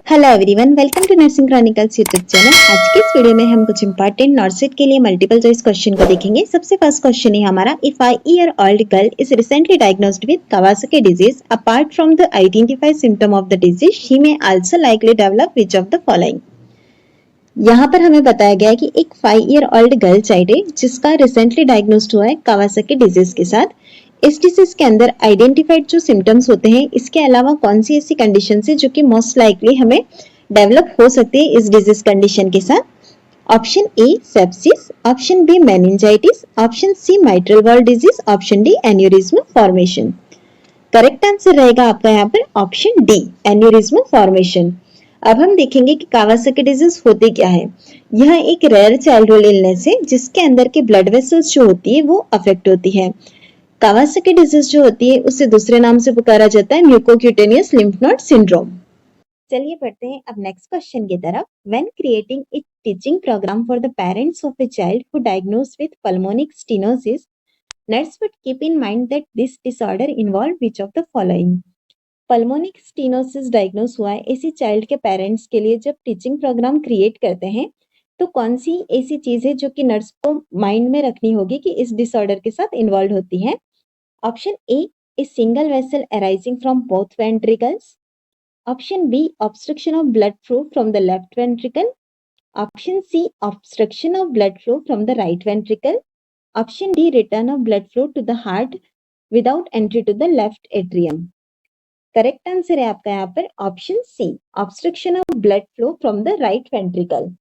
Hello everyone, welcome to nursing chronicles YouTube channel. आज के इस वीडियो में हम कुछ इंपॉर्टेंट नॉर्सिट के लिए मल्टीपल चॉइस क्वेश्चन को देखेंगे। सबसे फर्स्ट क्वेश्चन है हमारा, if 5-year-old girl is recently diagnosed with Kawasaki disease, apart from the identified symptom of the disease she may also likely develop which of the following. यहाँ पर हमें बताया गया है कि एक 5-year-old गर्ल चाइल्ड है जिसका रिसेंटली डायग्नोस्ड हुआ है कावासाकी डिजीज के साथ। इस डिजीज के अंदर आइडेंटिफाइड जो सिम्टम्स होते हैं, इसके अलावा कौन सी ऐसी कंडीशन है जो कि मोस्ट लाइकली हमें डेवलप हो सकती है इस डिजीज कंडीशन के साथ। Option A sepsis, option B meningitis, option C mitral valve disease, option D aneurysm formation. Correct answer रहेगा आपका यहाँ पर ऑप्शन डी एन्यूरिज्म फॉर्मेशन। अब हम देखेंगे कि कावासाकी डिजीज होती क्या है। यह एक रेयर चाइल्डहुड इलनेस है जिसके अंदर के ब्लड वेसल्स जो होती है वो अफेक्ट होती है। कावासाकी डिजीज जो होती है उसे दूसरे नाम से पुकारा जाता है म्यूकोक्यूटेनियस लिम्फ नोड सिंड्रोम। चलिए पढ़ते हैं अब नेक्स्ट क्वेश्चन की तरफ। When creating a teaching program for the parents of a child who diagnosed with pulmonic stenosis, nurse would keep in mind that this disorder involve which of the following। Pulmonic stenosis diagnose हुआ है ऐसी child के parents के लिए जब teaching program create करते हैं तो कौन सी ऐसी चीज है जो कि नर्स को माइंड में रखनी होगी कि इस डिसऑर्डर के साथ इन्वॉल्व होती है। Option A single vessel arising from both ventricles, option B obstruction of blood flow from the left ventricle, option C obstruction of blood flow from the right ventricle, option D return of blood flow to the heart without entry to the left atrium. Correct answer है आपका यहाँ पर option C obstruction of blood flow from the right ventricle.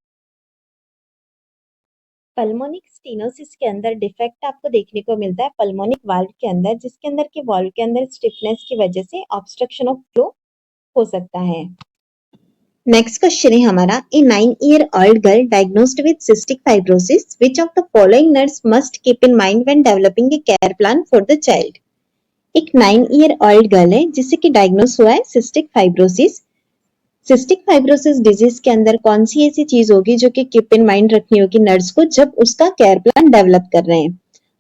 Pulmonic stenosis के अंदर defect आपको देखने को मिलता है पल्मोनिक वाल्व के अंदर, जिसके अंदर के वाल्व के अंदर स्टिफनेस की वजह से ऑब्स्ट्रक्शन ऑफ फ्लो हो सकता है। नेक्स्ट क्वेश्चन है हमारा, ए 9-year-old girl diagnosed with cystic fibrosis, which of the following nurse must keep in mind when developing a care plan for the child. एक 9-year-old गर्ल है जिसे कि डायग्नोस हुआ है cystic fibrosis. Cystic fibrosis disease के अंदर कौन सी ऐसी चीज होगी जो कि कीप इन माइंड रखनी होगी नर्स को जब उसका केयर प्लान डेवलप कर रहे हैं।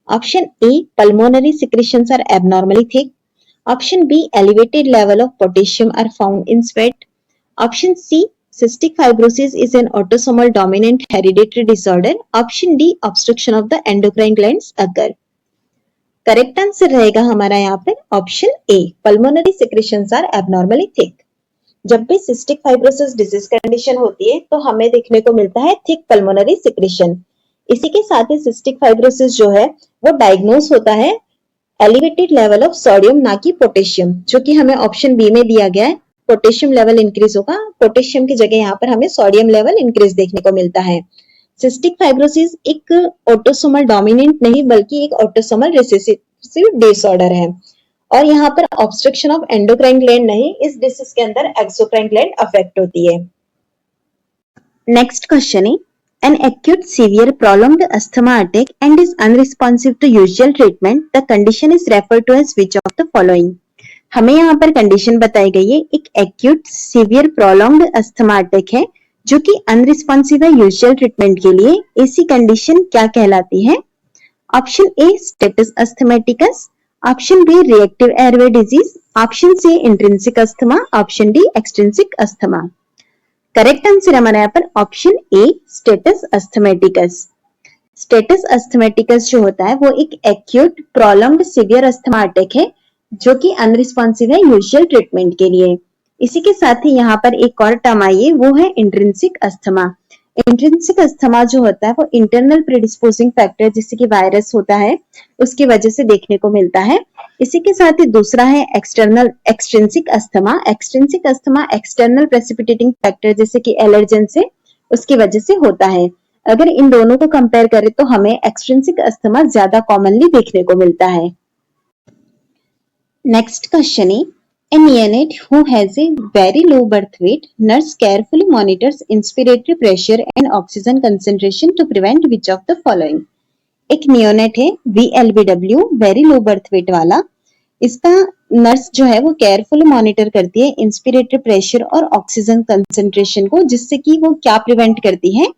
Option A pulmonary secretions are abnormally thick, option B elevated level of potassium are found in sweat, option C cystic fibrosis is an autosomal dominant hereditary disorder, option D obstruction of the endocrine glands occur। Correct answer रहेगा हमारा यहाँ पे option A pulmonary secretions are abnormally thick. जब भी cystic fibrosis disease condition होती है तो हमें देखने को मिलता है थिक पल्मोनरी सिक्रेशन। इसी के साथ ही सिस्टिक फाइब्रोसिस जो है वो डायग्नोस होता है एलिवेटेड लेवल ऑफ सोडियम ना कि पोटेशियम, जो कि हमें ऑप्शन बी में दिया गया है। पोटेशियम लेवल इंक्रीज होगा, पोटेशियम की जगह यहाँ पर हमें सोडियम लेवल इंक्रीज देखने को मिलता है। सिस्टिक फाइब्रोसिस एक ऑटोसोमल डोमिनेंट नहीं बल्कि एक ऑटोसोमल रिसेसिव डिसऑर्डर है और यहाँ पर ऑब्स्ट्रक्शन ऑफ एंडोक्राइन ग्लैंड नहीं, इस डिसीज के अंदर एक्सोक्राइन ग्लैंड अफेक्ट होती है। नेक्स्ट क्वेश्चन है, an acute severe prolonged asthma attack and is unresponsive to usual treatment, the condition is referred to as which of the following। हमें यहाँ पर कंडीशन बताई गई है एक acute severe prolonged asthma attack है जो कि अनरिस्पॉन्सिव है यूजुअल ट्रीटमेंट के लिए। ऐसी कंडीशन क्या कहलाती है? Option A status asthmaticus, option B reactive airway disease, option C intrinsic asthma, option D extrinsic asthma. Correct answer हमारा यहाँ पर option A status asthmaticus. Status asthmaticus जो होता है वो एक acute prolonged severe asthma attack है जो कि अनरिस्पॉन्सिव है यूजुअल ट्रीटमेंट के लिए। इसी के साथ ही यहाँ पर एक और टर्म आई है वो है इंट्रिंसिक अस्थमा। इंट्रिंसिक अस्थमा जो होता है वो इंटरनल प्रेडिस्पोजिंग फैक्टर जैसे कि वायरस होता है उसकी वजह से देखने को मिलता है। इसी के साथ ही दूसरा है external extrinsic asthma. Extrinsic asthma external precipitating factor जैसे कि एलर्जन से उसकी वजह से होता है। अगर इन दोनों को कंपेयर करें तो हमें एक्सट्रिंसिक अस्थमा ज्यादा कॉमनली देखने को मिलता है। नेक्स्ट क्वेश्चन है, a neonate who has a very low birth weight, nurse carefully monitors inspiratory pressure and oxygen concentration to prevent which of the following। एक नियोनेट है VLBW very low birth wait वाला, इसका nurse जो है वो carefully monitor करती है inspiratory pressure और ऑक्सीजन कंसंट्रेशन को, जिससे कि वो क्या प्रिवेंट करती है।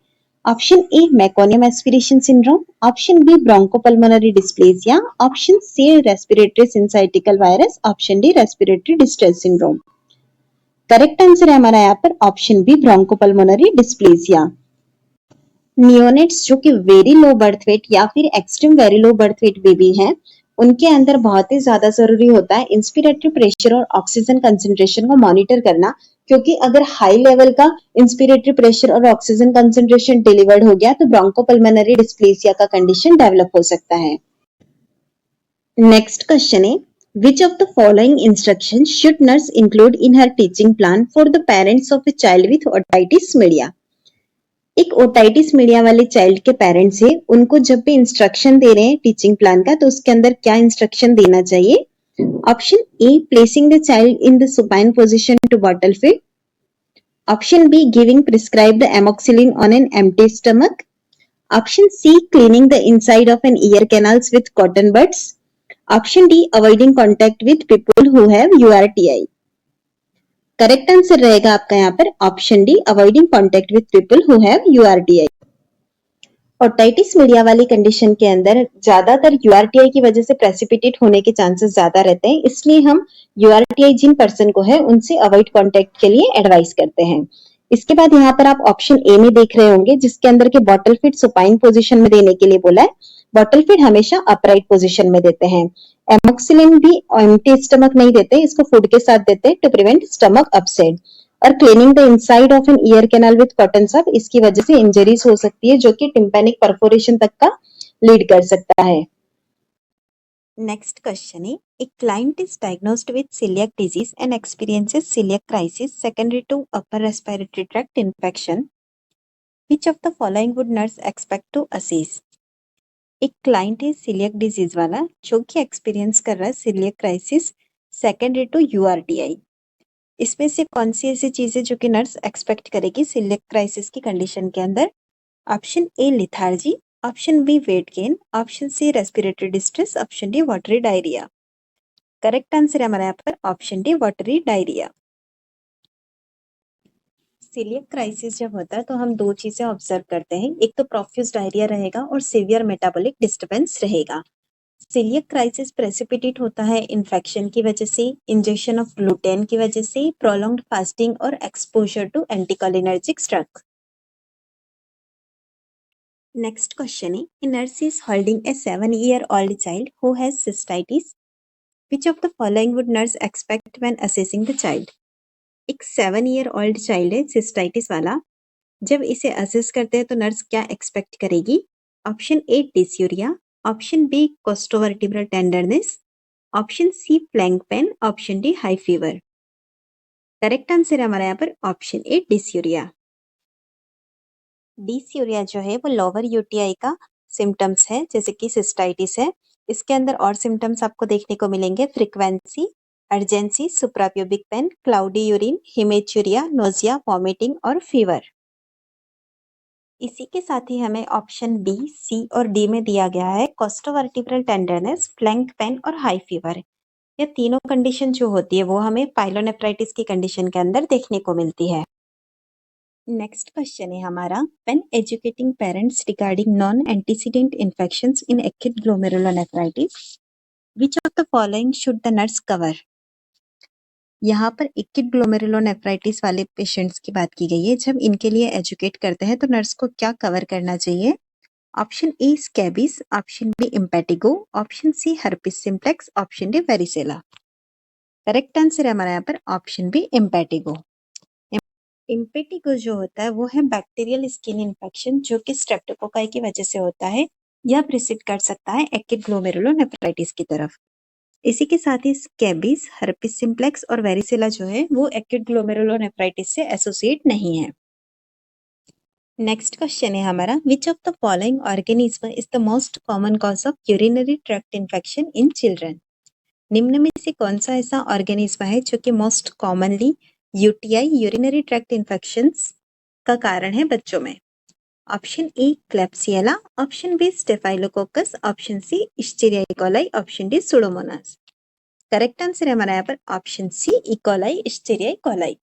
Option A meconium aspiration syndrome, option B bronchopulmonary dysplasia, option C respiratory syncytial virus, option D respiratory distress syndrome. Correct answer है हमारा यहाँ पर option B bronchopulmonary dysplasia. Neonates जो कि वेरी लो बर्थ वेट या फिर extreme very low birth weight baby हैं, उनके अंदर बहुत ही ज्यादा जरूरी होता है इंस्पिरेटरी प्रेशर और ऑक्सीजन कंसंट्रेशन को मॉनिटर करना, क्योंकि अगर हाई लेवल का इंस्पिरेटरी प्रेशर और ऑक्सीजन कंसंट्रेशन डिलीवर्ड हो गया तो ब्रोंकोपल्मोनरी डिस्प्लेसिया का कंडीशन डेवलप हो सकता है। नेक्स्ट क्वेश्चन है, which of the following instructions should nurse include in her teaching plan for the parents of a child with otitis media? एक ओटाइटिस मीडिया वाले चाइल्ड के पेरेंट्स है, उनको जब भी इंस्ट्रक्शन दे रहे हैं टीचिंग प्लान का तो उसके अंदर क्या इंस्ट्रक्शन देना चाहिए? Option A, placing the child in the supine position to bottle feed. Option B, giving prescribed amoxicillin on an empty stomach. Option C, cleaning the inside of an ear canals with cotton buds. Option D, avoiding contact with people who have URTI. Correct answer रहेगा आपका यहाँ पर option D, avoiding contact with people who have URTI. Otitis media वाली condition के अंदर ज्यादातर यूआरटीआई की वजह से प्रेसिपिटेट होने के चांसेस ज्यादा रहते हैं, इसलिए हम यूआरटीआई जिन पर्सन को है उनसे अवॉइड कॉन्टैक्ट के लिए एडवाइस करते हैं। इसके बाद यहाँ पर आप ऑप्शन ए में देख रहे होंगे जिसके अंदर के बॉटल फीड सुपाइन पोजीशन में देने के लिए बोला है। बॉटल फीड हमेशा अपराइट पोजीशन में देते हैं। एमोक्सिलिन भी एम्प्टी स्टमक नहीं देते, इसको फूड के साथ देते हैं टू प्रिवेंट स्टमक अपसेट। और cleaning the inside of an ear canal with cotton swab, इसकी वजह से इंजरीज हो सकती है जो कि टिम्पैनिक परफोरेशन तक का लीड कर सकता है। नेक्स्ट क्वेश्चन है, a client is diagnosed with celiac disease and experiences celiac crisis secondary to upper respiratory tract infection. Which of the following would nurse expect to assess? एक client है coeliac disease वाला जो कि experience कर रहा है coeliac crisis secondary to URTI. इसमें से कौन सी ऐसी चीजें जो कि नर्स एक्सपेक्ट करेगी सीलियक क्राइसिस की कंडीशन के अंदर? Option A, lethargy. Option B, weight gain. Option C, respiratory distress. Option D, watery diarrhoea. Correct answer है हमारे यहाँ पर option D, watery diarrhoea. Coeliac crisis जब होता है तो हम दो चीजें ऑब्जर्व करते हैं, एक तो प्रोफ्यूज डायरिया रहेगा और सीवियर मेटाबॉलिक डिस्टर्बेंस रहेगा। सीलियक क्राइसिस प्रेसिपिटेट होता है इन्फेक्शन की वजह से, इंजेक्शन ऑफ ग्लूटेन की वजह से, प्रोलॉन्ग्ड फास्टिंग और exposure to anticholinergic drug. Next question है, a nurse is holding a 7-year-old child who has cystitis. Which of the following would nurse expect when assessing the child? एक 7-year-old child है cystitis वाला, जब इसे assess करते हैं तो nurse क्या एक्सपेक्ट करेगी? Option A, dysuria. Option B, costovertebral tenderness. Option C, flank pain. Option D, high fever. Correct answer है हमारा यहाँ पर ऑप्शन ए, डिस्यूरिया। डिस्यूरिया जो है वो लोअर यूटीआई का सिम्टम्स है, जैसे कि सिस्टाइटिस है। इसके अंदर और सिम्टम्स आपको देखने को मिलेंगे, frequency, urgency, suprapubic pain, cloudy urine, haematuria, nausea, vomiting और फीवर। इसी के साथ ही हमें ऑप्शन बी, सी और डी में दिया गया है कोस्टोवर्टिब्रल टेंडरनेस, फ्लैंक पेन और हाई फीवर। ये तीनों कंडीशन जो होती है वो हमें पाइलोनेफ्राइटिस की कंडीशन के अंदर देखने को मिलती है। नेक्स्ट क्वेश्चन है हमारा, when educating parents regarding non antecedent infections in acute glomerulonephritis, which of the following should the nurse cover? यहाँ पर एक्यूट ग्लोमेरुलोनेफ्राइटिस वाले पेशेंट्स की बात की गई है। जब इनके लिए एजुकेट करते हैं तो नर्स को क्या कवर करना चाहिए? Option A, scabies. Option B, impetigo. Option C, herpes simplex. Option D, varicella. Correct answer है हमारा यहाँ पर ऑप्शन बी, इम्पेटिगो। इम्पेटिगो जो होता है वो है बैक्टीरियल स्किन इन्फेक्शन जो कि स्ट्रेप्टोकोकाई की वजह से होता है। यह प्रिसिड कर सकता है एक्यूट ग्लोमेरुलोनेफ्राइटिस की तरफ। इसी के साथ ही स्कैबिस, हर्पिस सिम्प्लेक्स और वेरिसेला जो है वो एक्यूट ग्लोमेरुलोनेफ्राइटिस से एसोसिएट नहीं है। नेक्स्ट क्वेश्चन है हमारा, which of the following organism is the most common cause of urinary tract infection in children? निम्न में से कौन सा ऐसा ऑर्गेनिज्म है जो कि most commonly UTI, urinary tract infections का कारण है बच्चों में? Option A, Klebsiella. Option B, Staphylococcus. Option C, Escherichia E coli. Option D, Pseudomonas. Correct answer है हमारा यहाँ पर option C, E coli, Escherichia E coli.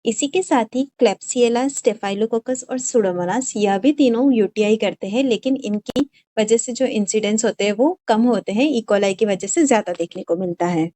इसी के साथ ही क्लेप्सियला, स्टेफाइलोकोकस और सुडोमोनास यह भी तीनों यूटीआई करते हैं, लेकिन इनकी वजह से जो इंसिडेंस होते हैं वो कम होते हैं, इकोलाई की वजह से ज्यादा देखने को मिलता है।